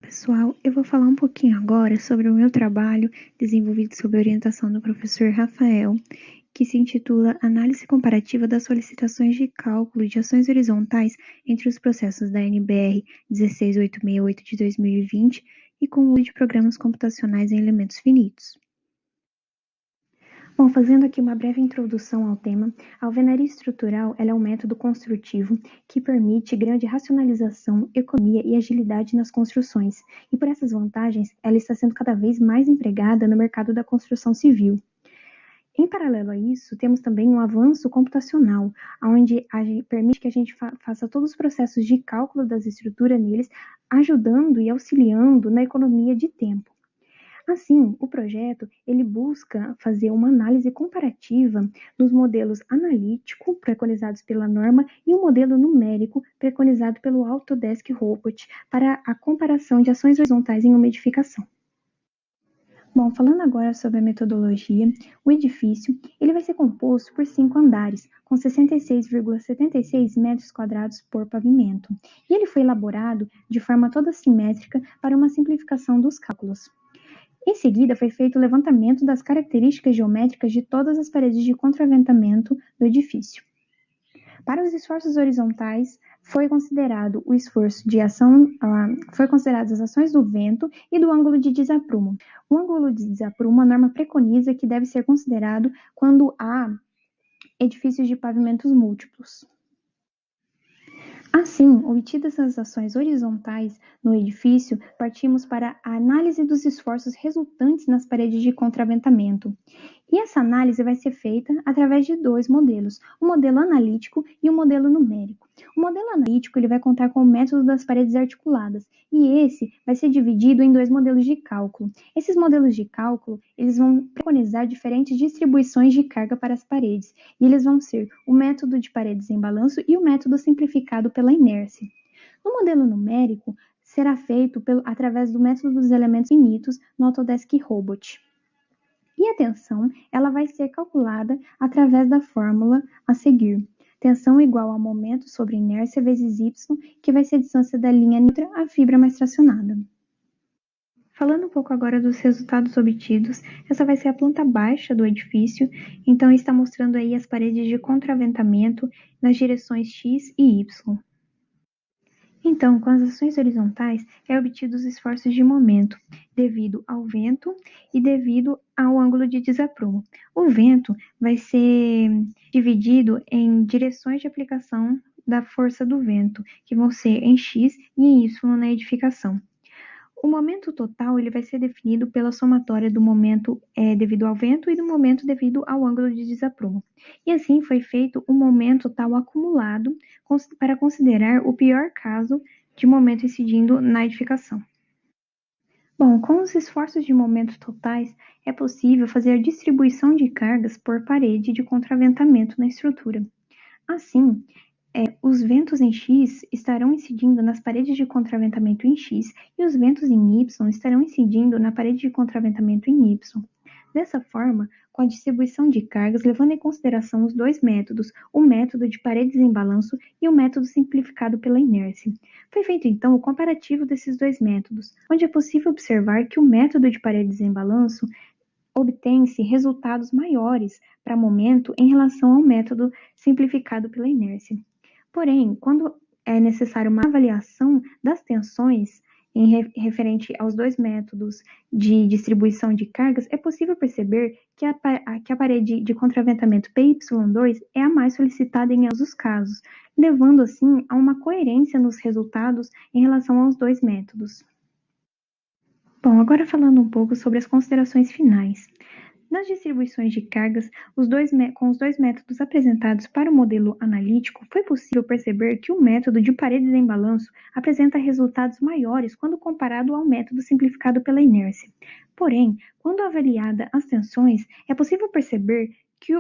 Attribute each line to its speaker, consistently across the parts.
Speaker 1: Pessoal, eu vou falar um pouquinho agora sobre o meu trabalho desenvolvido sob orientação do professor Rafael, que se intitula Análise Comparativa das Solicitações de Cálculo de Ações Horizontais entre os processos da NBR 16868 de 2020 e com o uso de programas computacionais em elementos finitos. Bom, fazendo aqui uma breve introdução ao tema, a alvenaria estrutural ela é um método construtivo que permite grande racionalização, economia e agilidade nas construções, e por essas vantagens, ela está sendo cada vez mais empregada no mercado da construção civil. Em paralelo a isso, temos também um avanço computacional, onde permite que a gente faça todos os processos de cálculo das estruturas neles, ajudando e auxiliando na economia de tempo. Assim, o projeto ele busca fazer uma análise comparativa dos modelos analítico preconizados pela norma e o modelo numérico preconizado pelo Autodesk Robot para a comparação de ações horizontais em uma edificação. Bom, falando agora sobre a metodologia, o edifício ele vai ser composto por 5 andares, com 66,76 metros quadrados por pavimento, e ele foi elaborado de forma toda simétrica para uma simplificação dos cálculos. Em seguida, foi feito o levantamento das características geométricas de todas as paredes de contraventamento do edifício. Para os esforços horizontais, foi considerado o esforço de ação, foi considerado as ações do vento e do ângulo de desaprumo. O ângulo de desaprumo, a norma preconiza que deve ser considerado quando há edifícios de pavimentos múltiplos. Assim, obtidas as ações horizontais no edifício, partimos para a análise dos esforços resultantes nas paredes de contraventamento. E essa análise vai ser feita através de 2 modelos, o modelo analítico e o modelo numérico. O modelo analítico ele vai contar com o método das paredes articuladas, e esse vai ser dividido em 2 modelos de cálculo. Esses modelos de cálculo, eles vão preconizar diferentes distribuições de carga para as paredes, e eles vão ser o método de paredes em balanço e o método simplificado pela inércia. No modelo numérico, será feito através do método dos elementos finitos no Autodesk Robot. E a tensão, ela vai ser calculada através da fórmula a seguir. Tensão igual ao momento sobre inércia vezes y, que vai ser a distância da linha neutra à fibra mais tracionada. Falando um pouco agora dos resultados obtidos, essa vai ser a planta baixa do edifício, então está mostrando aí as paredes de contraventamento nas direções X e Y. Então, com as ações horizontais, é obtido os esforços de momento, devido ao vento e devido ao ângulo de desaprumo. O vento vai ser dividido em direções de aplicação da força do vento, que vão ser em X e em Y na edificação. O momento total ele vai ser definido pela somatória do momento devido ao vento e do momento devido ao ângulo de desaprumo. E assim foi feito um momento total acumulado para considerar o pior caso de momento incidindo na edificação. Bom, com os esforços de momento totais, é possível fazer a distribuição de cargas por parede de contraventamento na estrutura. Assim, os ventos em X estarão incidindo nas paredes de contraventamento em X e os ventos em Y estarão incidindo na parede de contraventamento em Y. Dessa forma, com a distribuição de cargas, levando em consideração os 2 métodos, o método de paredes em balanço e o método simplificado pela inércia. Foi feito então o comparativo desses 2 métodos, onde é possível observar que o método de paredes em balanço obtém-se resultados maiores para momento em relação ao método simplificado pela inércia. Porém, quando é necessária uma avaliação das tensões referente aos 2 métodos de distribuição de cargas, é possível perceber que a parede de contraventamento PY2 é a mais solicitada em ambos os casos, levando assim a uma coerência nos resultados em relação aos 2 métodos. Bom, agora falando um pouco sobre as considerações finais. Nas distribuições de cargas, com os 2 métodos apresentados para o modelo analítico, foi possível perceber que o método de paredes em balanço apresenta resultados maiores quando comparado ao método simplificado pela inércia. Porém, quando avaliada as tensões, é possível perceber que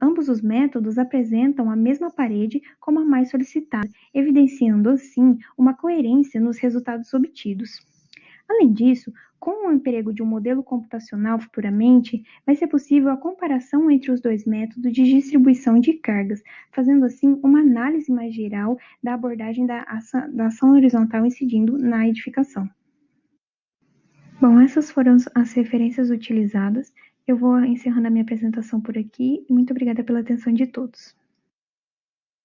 Speaker 1: ambos os métodos apresentam a mesma parede como a mais solicitada, evidenciando assim uma coerência nos resultados obtidos. Além disso, com o emprego de um modelo computacional futuramente, vai ser possível a comparação entre os 2 métodos de distribuição de cargas, fazendo assim uma análise mais geral da abordagem da ação horizontal incidindo na edificação. Bom, essas foram as referências utilizadas. Eu vou encerrando a minha apresentação por aqui. Muito obrigada pela atenção de todos.